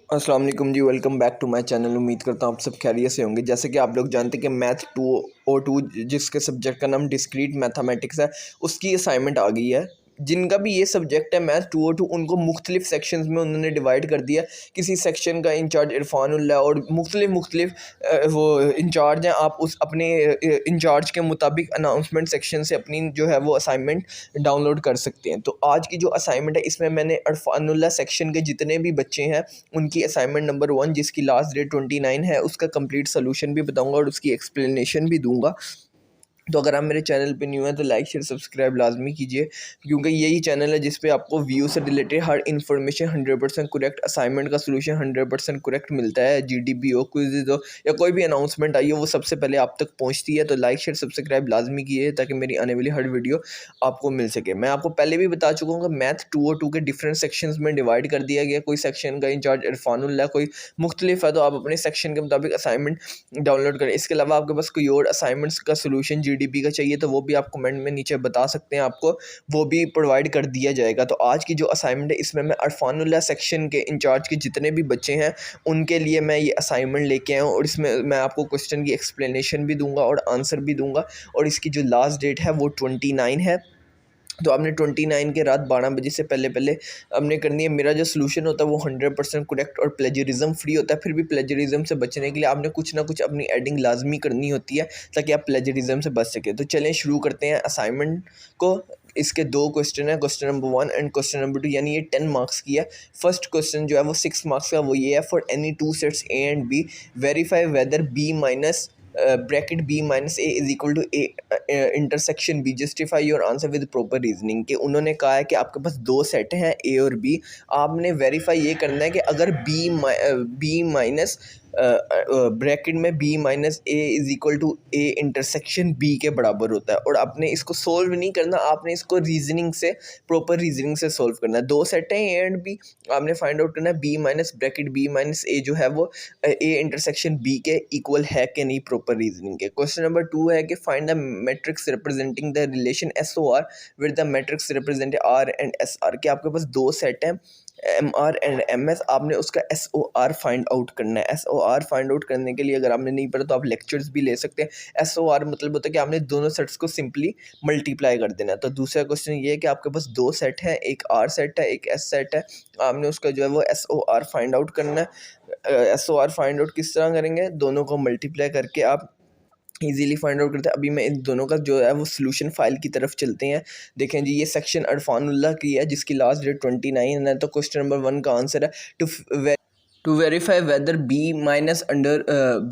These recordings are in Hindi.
अस्सलाम वालेकुम जी, welcome back to my channel. उम्मीद करता हूँ आप सब खैरियत से होंगे। जैसे कि आप लोग जानते हैं कि मैथ 202 जिसके सब्जेक्ट का नाम डिस्क्रीट मैथमेटिक्स है, उसकी असाइनमेंट आ गई है। जिनका भी ये सब्जेक्ट है मैथ 202, उनको मुख्तलिफ सेक्शंस में उन्होंने डिवाइड कर दिया। किसी सेक्शन का इंचार्ज इरफानुल्लाह और मुख्तलिफ वो इंचार्ज हैं। आप उस अपने इंचार्ज के मुताबिक अनाउंसमेंट सेक्शन से अपनी जो है वो असाइनमेंट डाउनलोड कर सकते हैं। तो आज की जो असाइनमेंट है इसमें मैंने इरफानुल्लाह सेक्शन के जितने भी बच्चे हैं उनकी असाइनमेंट नंबर 1 जिसकी लास्ट डेट 29 है उसका कंप्लीट सोल्यूशन भी बताऊंगा और उसकी एक्सप्लेनेशन भी दूंगा। तो अगर आप मेरे चैनल पे न्यू हैं तो लाइक शेयर सब्सक्राइब लाजमी कीजिए, क्योंकि यही चैनल है जिस पे आपको व्यू से रिलेटेड हर इन्फॉर्मेशन 100% करेक्ट, असाइनमेंट का सोल्यूशन 100% करेक्ट मिलता है। जीडीपी हो, क्विज़ हो या कोई भी अनाउंसमेंट आई हो, वो सबसे पहले आप तक पहुंचती है। तो लाइक शेयर सब्सक्राइब लाजमी कीजिए ताकि मेरी आने वाली हर वीडियो आपको मिल सके। मैं आपको पहले भी बता चुका हूँ कि मैथ 202 के डिफरेंट सेक्शंस में डिवाइड कर दिया गया। कोई सेक्शन का इंचार्ज इरफानुल्लाह, कोई मुख्तलिफ है, तो आप अपने सेक्शन के मुताबिक असाइनमेंट डाउनलोड करें। इसके अलावा आपके पास कोई और असाइनमेंट्स का सोल्यूशन जीडीपी का चाहिए तो वो भी आप कमेंट में नीचे बता सकते हैं, आपको वो भी प्रोवाइड कर दिया जाएगा। तो आज की जो असाइनमेंट है इसमें मैं इरफानुल्लाह सेक्शन के इंचार्ज के जितने भी बच्चे हैं उनके लिए मैं ये असाइनमेंट लेके आया हूँ, और इसमें मैं आपको क्वेश्चन की एक्सप्लेनेशन भी दूंगा और आंसर भी दूंगा। और इसकी जो लास्ट डेट है वो 29 है। तो आपने 29 के रात 12 बजे से पहले पहले हमने करनी है। मेरा जो सोल्यूशन होता है वो 100% करेक्ट और प्लेजरिज्म फ्री होता है। फिर भी प्लेजरिज्म से बचने के लिए आपने कुछ ना कुछ अपनी एडिंग लाजमी करनी होती है ताकि आप प्लेजरिज्म से बच सके। तो चलें शुरू करते हैं असाइनमेंट को। इसके दो क्वेश्चन है, question number 1 and question number 2, यानी ये 10 मार्क्स की है। फर्स्ट क्वेश्चन जो है वो 6 मार्क्स का, वो ये है, for any two sets A and B verify whether B minus bracket B minus A is equal to A intersection B, justify your answer with proper reasoning. कि उन्होंने कहा है कि आपके पास दो सेट हैं ए और बी, आपने वेरीफाई ये करना है कि अगर बी माइनस ब्रैकेट में B minus A is equal to A intersection B के बराबर होता है। और आपने इसको सोल्व नहीं करना, आपने इसको रीजनिंग से, प्रॉपर रीजनिंग से सोल्व करना है। दो सेट हैं ए एंड बी, आपने फाइंड आउट करना है B minus bracket B minus A जो है वो ए इंटरसेक्शन बी के इक्वल है कि नहीं, प्रॉपर रीजनिंग के। क्वेश्चन नंबर 2 है कि find the matrix representing the relation S O R with the matrix represent R and S R. के आपके पास दो सेट हैं M R and M S, आपने उसका S O R find out करना है। S O R find out करने के लिए अगर आपने नहीं पढ़ा तो आप लेक्चर्स भी ले सकते हैं। एस ओ आर मतलब होता है कि आपने दोनों सेट्स को सिंपली मल्टीप्लाई कर देना है। तो दूसरा क्वेश्चन ये है कि आपके पास दो सेट हैं, एक आर सेट है एक एस सेट है, आपने उसका जो है वो S O R find out करना है। S O R find out किस तरह करेंगे, दोनों को मल्टीप्लाई करके आप इजीली फाइंड आउट करते हैं। अभी मैं इन दोनों का जो है वो सोल्यूशन फाइल की तरफ चलते हैं। देखें जी, ये सेक्शन इरफानुल्लाह की है जिसकी लास्ट डेट 29 है। तो क्वेश्चन नंबर 1 का आंसर है to verify whether b minus under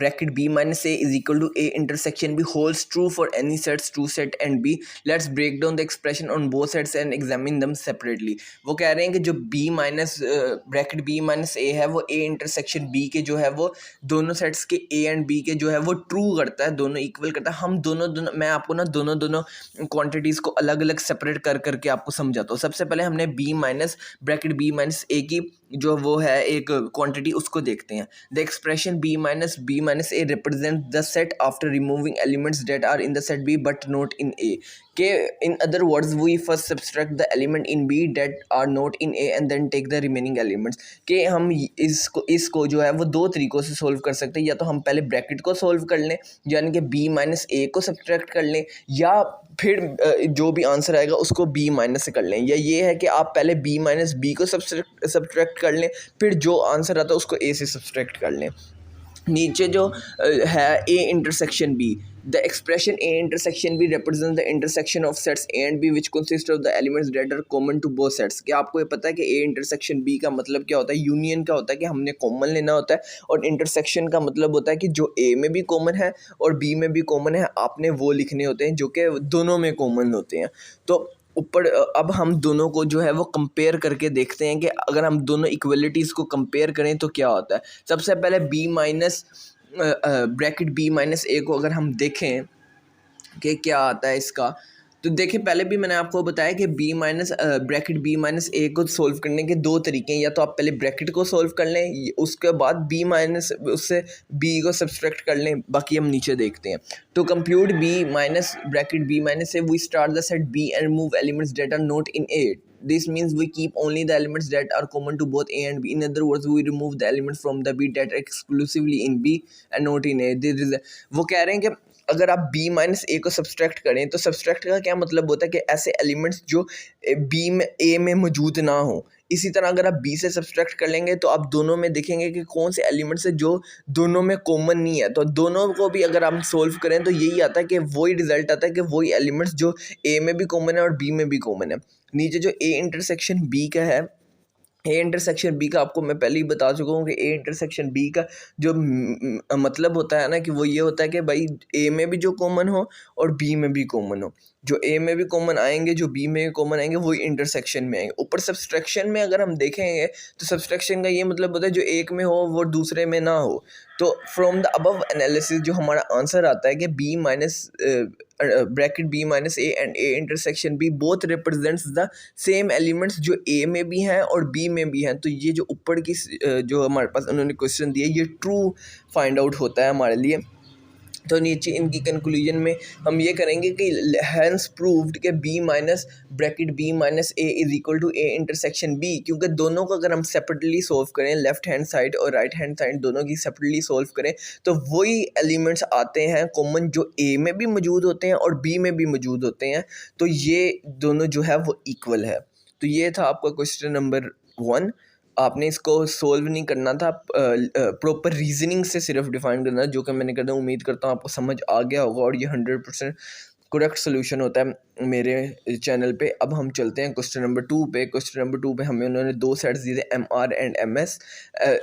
bracket b minus a is equal to a intersection b holds true for any sets 2 set and b. Let's break down the expression on both sets and examine them separately. वो कह रहे हैं कि जो b minus bracket b minus a है वो a इंटरसेक्शन b के जो है वो दोनों सेट्स के a एंड b के जो है वो ट्रू करता है, दोनों इक्वल करता है। हम दोनों मैं आपको ना दोनों क्वांटिटीज़ को अलग अलग सेपरेट करके आपको समझाता हूँ। सबसे पहले हमने b minus bracket b minus a की जो वो है एक क्वांटिटी, उसको देखते हैं। The expression b minus a represent the set after removing elements that are in the set b but not in a। के in other words we first subtract the element in b that are not in a and then take the remaining elements. के हम इसको जो है वो दो तरीक़ों से सोल्व कर सकते हैं। या तो हम पहले ब्रैकेट को सोल्व कर लें, यानी कि b माइनस a को सब्सट्रैक्ट कर लें, या फिर जो भी आंसर आएगा उसको b माइनस से कर लें। या ये है कि आप पहले b माइनस बी को सब्सट्रैक्ट कर लें, फिर जो आंसर आता है उसको a से सब्सट्रैक्ट कर लें। नीचे जो है a intersection b, the expression a intersection b represent the intersection of sets a and b which consist of the elements that are common to both sets. कि आपको ये पता है कि a इंटरसेक्शन b का मतलब क्या होता है, यूनियन का होता है कि हमने कॉमन लेना होता है, और इंटरसेक्शन का मतलब होता है कि जो a में भी कॉमन है और b में भी कॉमन है, आपने वो लिखने होते हैं जो कि दोनों में कॉमन होते हैं। तो ऊपर अब हम दोनों को जो है वो कंपेयर करके देखते हैं कि अगर हम दोनों इक्वलिटीज़ को कंपेयर करें तो क्या होता है। सबसे पहले b minus bracket b minus a को अगर हम देखें कि क्या आता है इसका, तो देखिए पहले भी मैंने आपको बताया कि B minus bracket B minus A को सोल्व करने के दो तरीके हैं, या तो आप पहले ब्रैकेट को सोल्व कर लें, उसके बाद बी माइनस उससे बी को सब्सट्रैक्ट कर लें, बाकी हम नीचे देखते हैं। तो compute B minus bracket B minus A, we start the set B and remove elements that are not in A. This means we keep only the elements that are common to both A and B. In other words, we remove the elements from the B that are exclusively in B and not in A. वो कह रहे हैं कि अगर आप B माइनस ए को सब्सट्रैक्ट करें तो सब्सट्रैक्ट का क्या मतलब होता है कि ऐसे एलिमेंट्स जो B में A में मौजूद ना हो। इसी तरह अगर आप B से सब्सट्रैक्ट कर लेंगे तो आप दोनों में देखेंगे कि कौन से एलिमेंट्स है जो दोनों में कॉमन नहीं है। तो दोनों को भी अगर हम सोल्व करें तो यही आता है कि वही रिजल्ट आता है कि वही एलिमेंट्स जो A में भी कॉमन है और B में भी कॉमन है। नीचे जो A इंटरसेक्शन B का है, ए इंटरसेक्शन बी का आपको मैं पहले ही बता चुका हूँ कि ए इंटरसेक्शन बी का जो मतलब होता है ना कि वो ये होता है कि भाई ए में भी जो कॉमन हो और बी में भी कॉमन हो। जो ए में भी कॉमन आएंगे, जो बी में भी कॉमन आएंगे, वही इंटरसेक्शन में आएंगे। ऊपर सब्सट्रैक्शन में अगर हम देखेंगे तो सब्सट्रैक्शन का ये मतलब होता है जो एक में हो वो दूसरे में ना हो। तो फ्रॉम द अबव एनालिसिस जो हमारा आंसर आता है कि B minus bracket B minus A and A intersection B both represents the same elements जो ए में भी हैं और बी में भी हैं। तो ये जो ऊपर की जो हमारे पास उन्होंने क्वेश्चन दिया ये ट्रू फाइंड आउट होता है हमारे लिए। तो नीचे इनकी कंक्लूजन में हम ये करेंगे कि हैंस प्रूव्ड के B minus bracket B minus A is equal to A intersection B, क्योंकि दोनों को अगर हम सेपरेटली सोल्व करें, लेफ्ट हैंड साइड और राइट हैंड साइड दोनों की सेपरेटली सोल्व करें, तो वही एलिमेंट्स आते हैं कॉमन जो ए में भी मौजूद होते हैं और बी में भी मौजूद होते हैं। तो ये दोनों जो है वो इक्वल है। तो ये था आपका क्वेश्चन नंबर 1। आपने इसको सोल्व नहीं करना था, प्रॉपर रीजनिंग से सिर्फ डिफाइन करना, जो कि मैंने करना। उम्मीद करता हूँ आपको समझ आ गया होगा और ये 100% करेक्ट सोल्यूशन होता है मेरे चैनल पे। अब हम चलते हैं क्वेश्चन नंबर 2 पे। क्वेश्चन नंबर 2 पे हमें उन्होंने दो सेट्स दिए थे, M R and M S.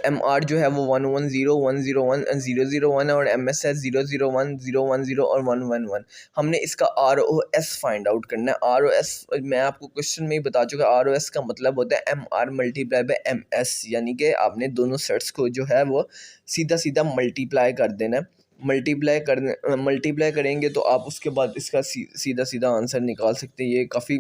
M R जो है वो 110, 101 एंड 001 है, और एम एस है 001, 010 और 111। हमने इसका R O S find out करना है। आर ओ एस मैं आपको क्वेश्चन में ही बता चुका। आर ओ एस का मतलब होता है M R multiply by M S, यानी कि आपने दोनों सेट्स को जो है वो सीधा सीधा मल्टीप्लाई कर देना है। मल्टीप्लाई करेंगे तो आप उसके बाद इसका सीधा सीधा आंसर निकाल सकते हैं। ये काफ़ी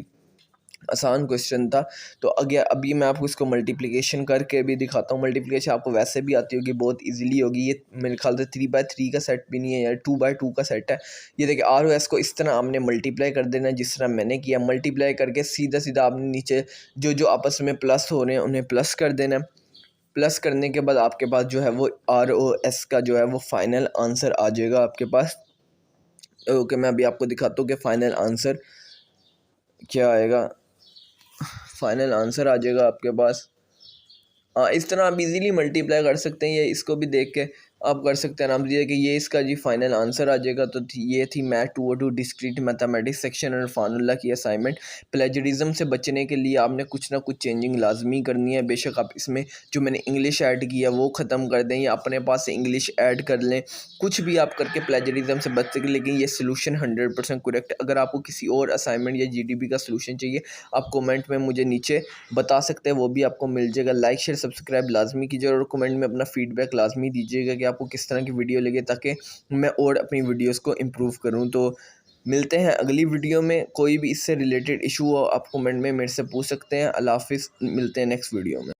आसान क्वेश्चन था। तो अभी मैं आपको इसको मल्टीप्लिकेशन करके भी दिखाता हूँ। मल्टीप्लिकेशन आपको वैसे भी आती होगी, बहुत इजीली होगी। ये मेरे ख्याल से 3x3 का सेट भी नहीं है यार, 2x2 का सेट है। ये देखिए आर ओ एस को इस तरह आपने मल्टीप्लाई कर देना है जिस तरह मैंने किया। मल्टीप्लाई करके सीधा सीधा आपने नीचे जो जो आपस में प्लस हो रहे हैं उन्हें प्लस कर देना है। प्लस करने के बाद आपके पास जो है वो आर ओ एस का जो है वो फाइनल आंसर आ जाएगा आपके पास। ओके, मैं अभी आपको दिखाता हूँ कि फाइनल आंसर क्या आएगा। फाइनल आंसर आ जाएगा आपके पास। हाँ, इस तरह आप इजीली मल्टीप्लाई कर सकते हैं। ये इसको भी देख के आप कर सकते हैं आराम से कि ये इसका जी फाइनल आंसर आ जाएगा। तो ये थी मैथ 202 डिस्क्रीट मैथमेटिक्स सेक्शन और फार्मूला की असाइनमेंट। प्लेजरिज्म से बचने के लिए आपने कुछ ना कुछ चेंजिंग लाजमी करनी है। बेशक आप इसमें जो मैंने इंग्लिश ऐड किया वो ख़त्म कर दें या अपने पास से इंग्लिश ऐड कर लें, कुछ भी आप करके प्लेजरिज्म से बच सकें। लेकिन ये सोल्यूशन 100% करेक्ट। अगर आपको किसी और असाइनमेंट या GDP का सोल्यूशन चाहिए आप कमेंट में मुझे नीचे बता सकते हैं, वो भी आपको मिल जाएगा। लाइक शेयर सब्सक्राइब लाजमी कीजिए और कमेंट में अपना फीडबैक लाजमी दीजिएगा कि आपको किस तरह की वीडियो लगे, ताकि मैं और अपनी वीडियोस को इम्प्रूव करूं। तो मिलते हैं अगली वीडियो में। कोई भी इससे रिलेटेड इशू हो आप कमेंट में मेरे से पूछ सकते हैं। अल्लाह हाफिज़, मिलते हैं नेक्स्ट वीडियो में।